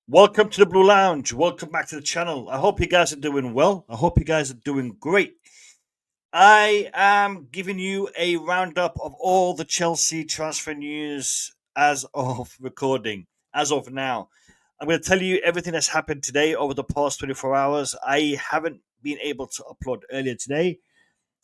Welcome to the Blue Lounge. Welcome back to the channel. I hope you guys are doing well. I hope you guys are doing great. I am giving you a roundup of all the Chelsea transfer news as of recording, as of now. I'm going to tell you everything that's happened today over the past 24 hours. I haven't been able to upload earlier today,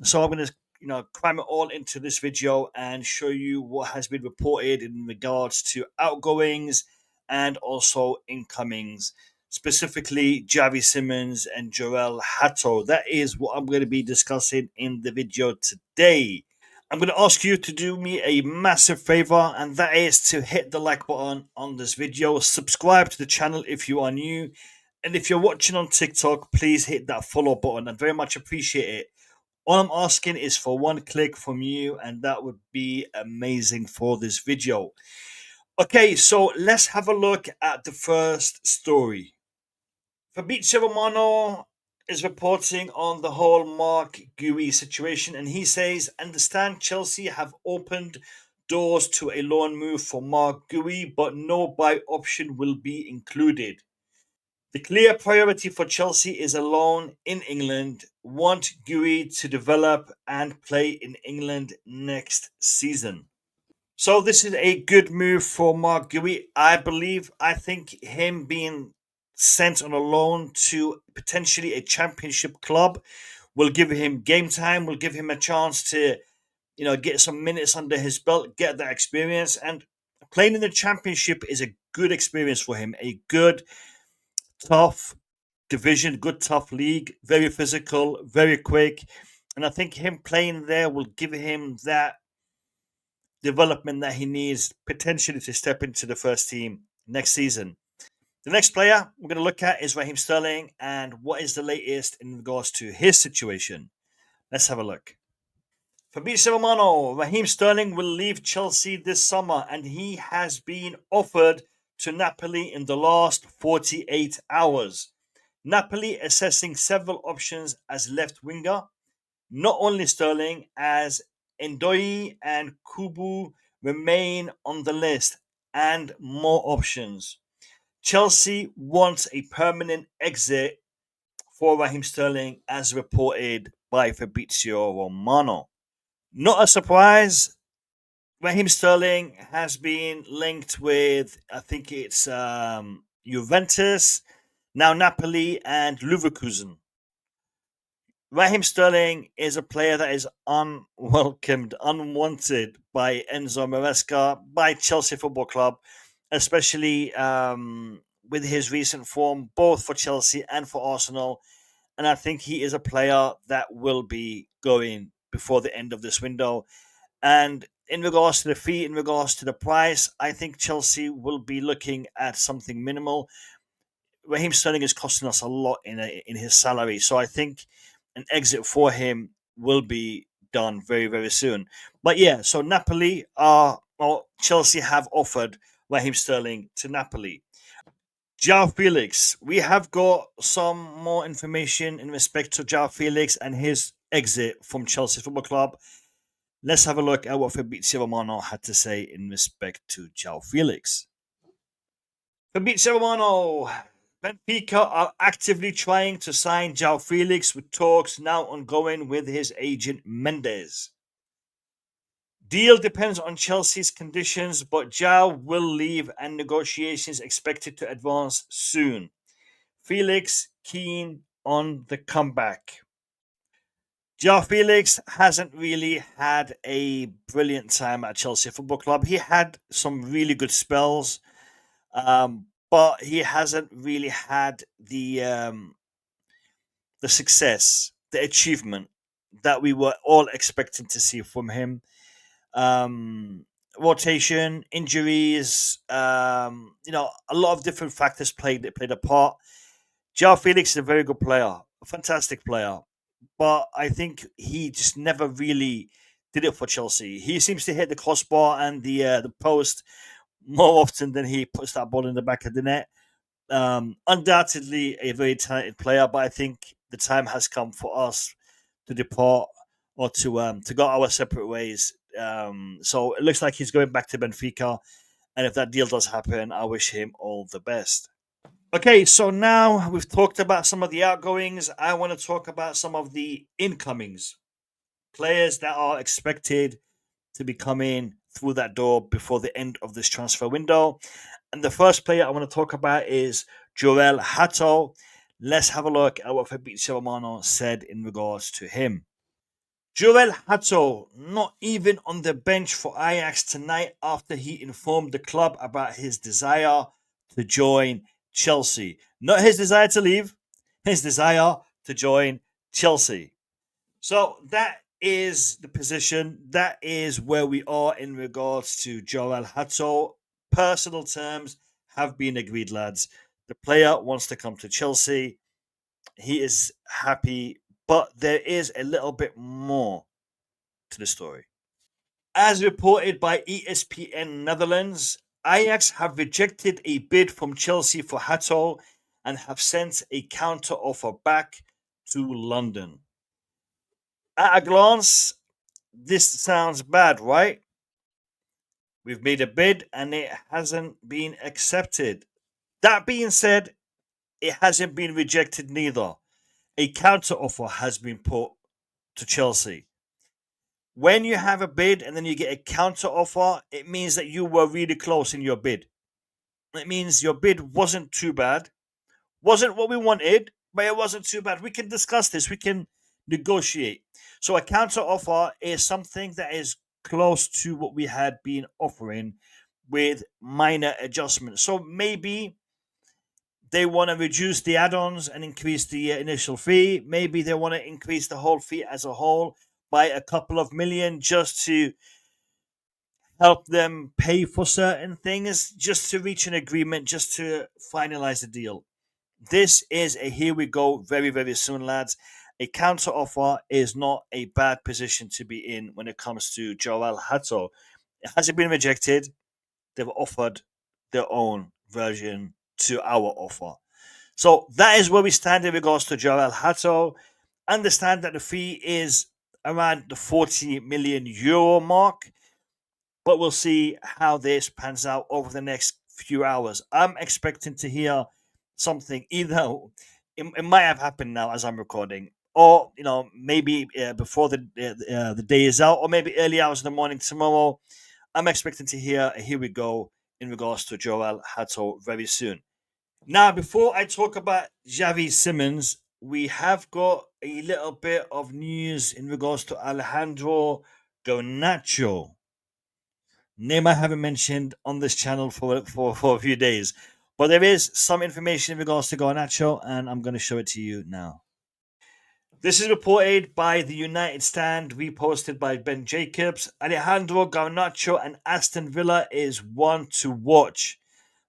so I'm going to cram it all into this video and show you what has been reported in regards to outgoings and also incomings, specifically Javi Simmons and Joel Hatto. That is what I'm going to be discussing in the video today. I'm going to ask you to do me a massive favor, and that is to hit the like button on this video, subscribe to the channel if you are new, and if you're watching on TikTok, please hit that follow button. I'd very much appreciate it. All I'm asking is for one click from you, and that would be amazing for this video. Okay, so let's have a look at the first story. Fabrizio Romano is reporting on the whole Mark Gui situation, and he says, understand Chelsea have opened doors to a loan move for Mark Gui, but no buy option will be included. The clear priority for Chelsea is a loan in England. Want Gui to develop and play in England next season. So this is a good move for Mark Gui, I believe. I think him being sent on a loan to potentially a championship club will give him game time, will give him a chance to, get some minutes under his belt, get that experience. And playing in the championship is a good experience for him. A good, tough division, good, tough league, very physical, very quick. And I think him playing there will give him that development that he needs potentially to step into the first team next season. The next player we're going to look at is Raheem Sterling and what is the latest in regards to his situation. Let's have a look. Fabrizio Romano, Raheem Sterling will leave Chelsea this summer and he has been offered to Napoli in the last 48 hours. Napoli assessing several options as left winger. Not only Sterling, as Ndoi and Kubu remain on the list, and more options. Chelsea wants a permanent exit for Raheem Sterling, as reported by Fabrizio Romano. Not a surprise, Raheem Sterling has been linked with, I think it's Juventus, now Napoli, and Leverkusen. Raheem Sterling is a player that is unwelcomed, unwanted by Enzo Maresca, by Chelsea Football Club, especially with his recent form, both for Chelsea and for Arsenal. And I think he is a player that will be going before the end of this window. And in regards to the fee, in regards to the price, I think Chelsea will be looking at something minimal. Raheem Sterling is costing us a lot in his salary, so I think an exit for him will be done very, very soon. But yeah, so Napoli are, or Chelsea have offered Raheem Sterling to Napoli. João Felix, we have got some more information in respect to João Felix and his exit from Chelsea Football Club. Let's have a look at what Fabrizio Romano had to say in respect to João Felix. Fabrizio Romano, Benfica are actively trying to sign João Felix with talks now ongoing with his agent Mendes. Deal depends on Chelsea's conditions, but João will leave and negotiations expected to advance soon. Felix keen on the comeback. João Felix hasn't really had a brilliant time at Chelsea Football Club. He had some really good spells, but he hasn't really had the success, the achievement that we were all expecting to see from him. Rotation, injuries, a lot of different factors played a part. João Felix is a very good player, a fantastic player, but I think he just never really did it for Chelsea. He seems to hit the crossbar and the post more often than he puts that ball in the back of the net. Undoubtedly a very talented player, but I think the time has come for us to depart or to go our separate ways. So it looks like he's going back to Benfica, and if that deal does happen, I wish him all the best. Okay, so now we've talked about some of the outgoings. I want to talk about some of the incomings. Players that are expected to be coming through that door before the end of this transfer window. And the first player I want to talk about is Joel Hato. Let's have a look at what Fabrizio Romano said in regards to him. Joel Hato not even on the bench for Ajax tonight after he informed the club about his desire to join Chelsea. Not his desire to leave, his desire to join Chelsea. So that is the position. That is where we are in regards to Joel Hato. Personal terms have been agreed, lads. The player wants to come to Chelsea. He is happy, but there is a little bit more to the story. As reported by ESPN Netherlands, Ajax have rejected a bid from Chelsea for Hato and have sent a counter offer back to London. At a glance, this sounds bad, right? We've made a bid and it hasn't been accepted. That being said, it hasn't been rejected neither. A counter offer has been put to Chelsea. When you have a bid and then you get a counter offer, it means that you were really close in your bid. It means your bid wasn't too bad. Wasn't what we wanted, but it wasn't too bad. We can discuss this. We can negotiate. So a counter offer is something that is close to what we had been offering with minor adjustments. So maybe they want to reduce the add-ons and increase the initial fee. Maybe they want to increase the whole fee as a whole by a couple of million just to help them pay for certain things, just to reach an agreement, just to finalize the deal. This is a here we go very, very soon, lads. A counter offer is not a bad position to be in when it comes to Joel Hato. It hasn't been rejected. They've offered their own version to our offer. So that is where we stand in regards to Joel Hato. Understand that the fee is around the 40 million euro mark, but we'll see how this pans out over the next few hours. I'm expecting to hear something either it might have happened now as I'm recording, or maybe before the day is out, or maybe early hours in the morning tomorrow. I'm expecting to hear a here we go in regards to Joel Hato very soon. Now, before I talk about Xavi Simons, we have got a little bit of news in regards to Alejandro Garnacho. Name I haven't mentioned on this channel for a few days. But there is some information in regards to Garnacho, and I'm going to show it to you now. This is reported by the United Stand, reposted by Ben Jacobs. Alejandro Garnacho and Aston Villa is one to watch.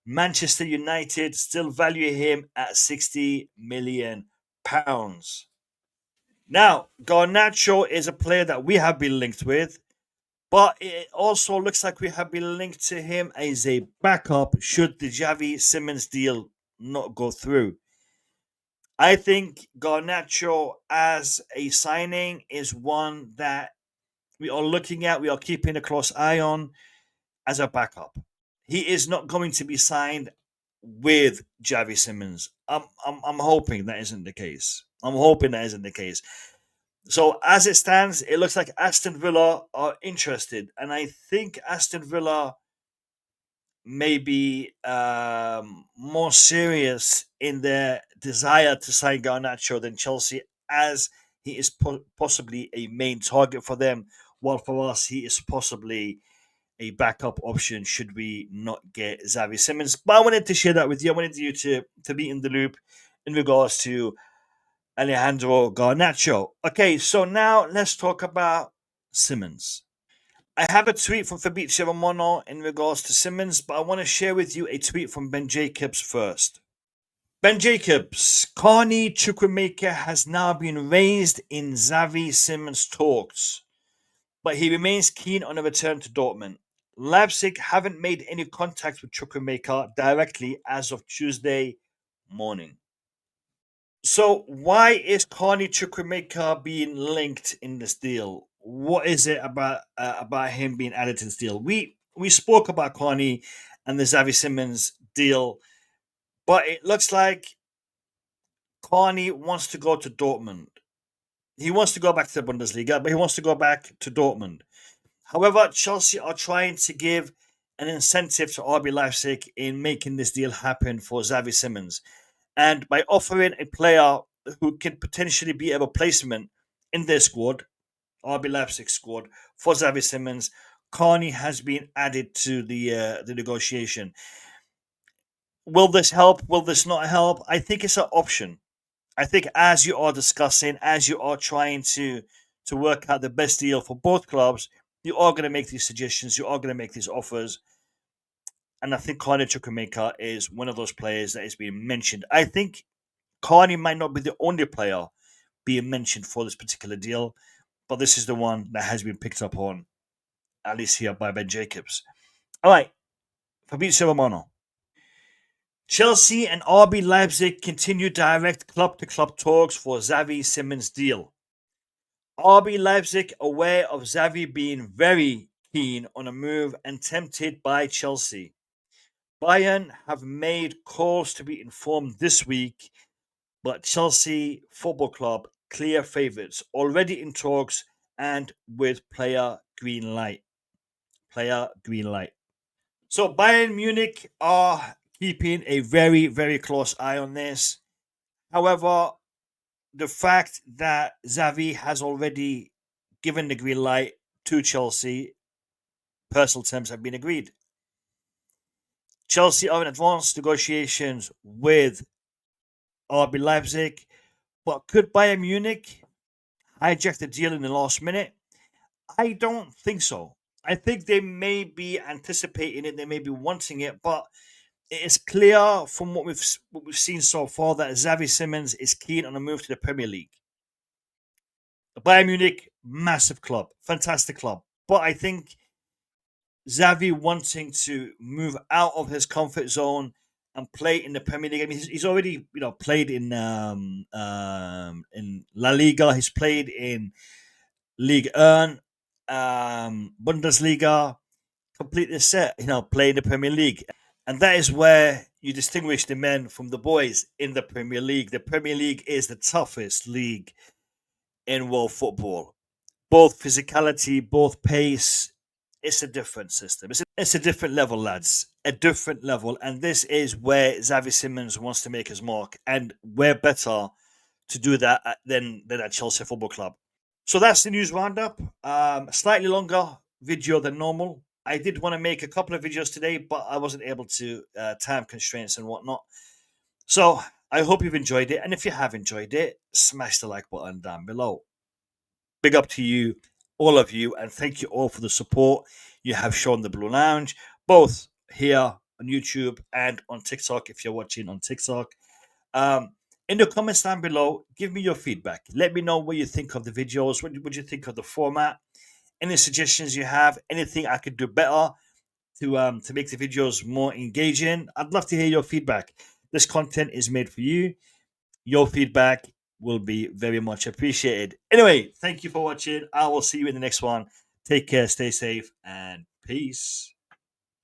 Manchester United still value him at £60 million. Now, Garnacho is a player that we have been linked with, but it also looks like we have been linked to him as a backup should the Xavi Simons deal not go through. I think Garnacho as a signing is one that we are looking at, we are keeping a close eye on as a backup. He is not going to be signed with Xavi Simons. I'm hoping that isn't the case. I'm hoping that isn't the case. So as it stands, it looks like Aston Villa are interested, and I think Aston Villa may be more serious in their desire to sign Garnacho than Chelsea, as he is possibly a main target for them, while for us he is possibly a backup option should we not get Xavi Simons. But I wanted to share that with you. I wanted you to be in the loop in regards to Alejandro Garnacho. Okay, so now let's talk about Simons. I have a tweet from Fabrizio Romano in regards to Simons, but I want to share with you a tweet from Ben Jacobs first. Ben Jacobs, Carney Chukwuemeka has now been raised in Xavi Simons talks, but he remains keen on a return to Dortmund. Leipzig haven't made any contact with Chukwuemeka directly as of Tuesday morning. So why is Carney Chukwuemeka being linked in this deal? What is it about him being added to this deal? We spoke about Carney and the Xavi Simons deal But it looks like Carney wants to go to Dortmund. He wants to go back to the Bundesliga, but he wants to go back to Dortmund. However, Chelsea are trying to give an incentive to RB Leipzig in making this deal happen for Xavi Simons. And by offering a player who can potentially be a replacement in their squad, RB Leipzig squad, for Xavi Simons, Carney has been added to the negotiation. Will this help? Will this not help? I think it's an option. I think as you are discussing, as you are trying to work out the best deal for both clubs, you are going to make these suggestions, you are going to make these offers, and I think Carney Chukwuemeka is one of those players that is being mentioned. I think Carney might not be the only player being mentioned for this particular deal, but this is the one that has been picked up on, at least here by Ben Jacobs. All right, Fabrizio Romano. Chelsea and RB Leipzig continue direct club-to-club talks for Xavi Simons deal. RB Leipzig aware of Xavi being very keen on a move and tempted by Chelsea. Bayern have made calls to be informed this week, but Chelsea Football Club clear favourites, already in talks and with player green light. Player green light. So Bayern Munich are keeping a very, very close eye on this. However, the fact that Xavi has already given the green light to Chelsea, personal terms have been agreed. Chelsea are in advanced negotiations with RB Leipzig, but could Bayern Munich hijack the deal in the last minute? I don't think so. I think they may be anticipating it, they may be wanting it, but it is clear from what we've seen so far that Xavi Simons is keen on a move to the Premier League. Bayern Munich, massive club, fantastic club, but I think Xavi wanting to move out of his comfort zone and play in the Premier League. I mean, he's already played in La Liga. He's played in Ligue 1, Bundesliga, completely set. Play in the Premier League, and that is where you distinguish the men from the boys in the Premier League. The Premier League is the toughest league in world football. Both physicality, both pace. It's a different system. It's a different level, lads. A different level. And this is where Xavi Simons wants to make his mark. And we're better to do that than at Chelsea Football Club. So that's the news roundup. Slightly longer video than normal. I did want to make a couple of videos today, but I wasn't able to, time constraints and whatnot. So I hope you've enjoyed it. And if you have enjoyed it, smash the like button down below. Big up to you, all of you, and thank you all for the support you have shown the Blue Lounge, both here on YouTube and on TikTok if you're watching on TikTok. In the comments down below, give me your feedback. Let me know what you think of the videos. What you think of the format? Any suggestions you have? Anything I could do better to make the videos more engaging? I'd love to hear your feedback. This content is made for you. Your feedback will be very much appreciated. Anyway, thank you for watching. I will see you in the next one. Take care, stay safe, and peace.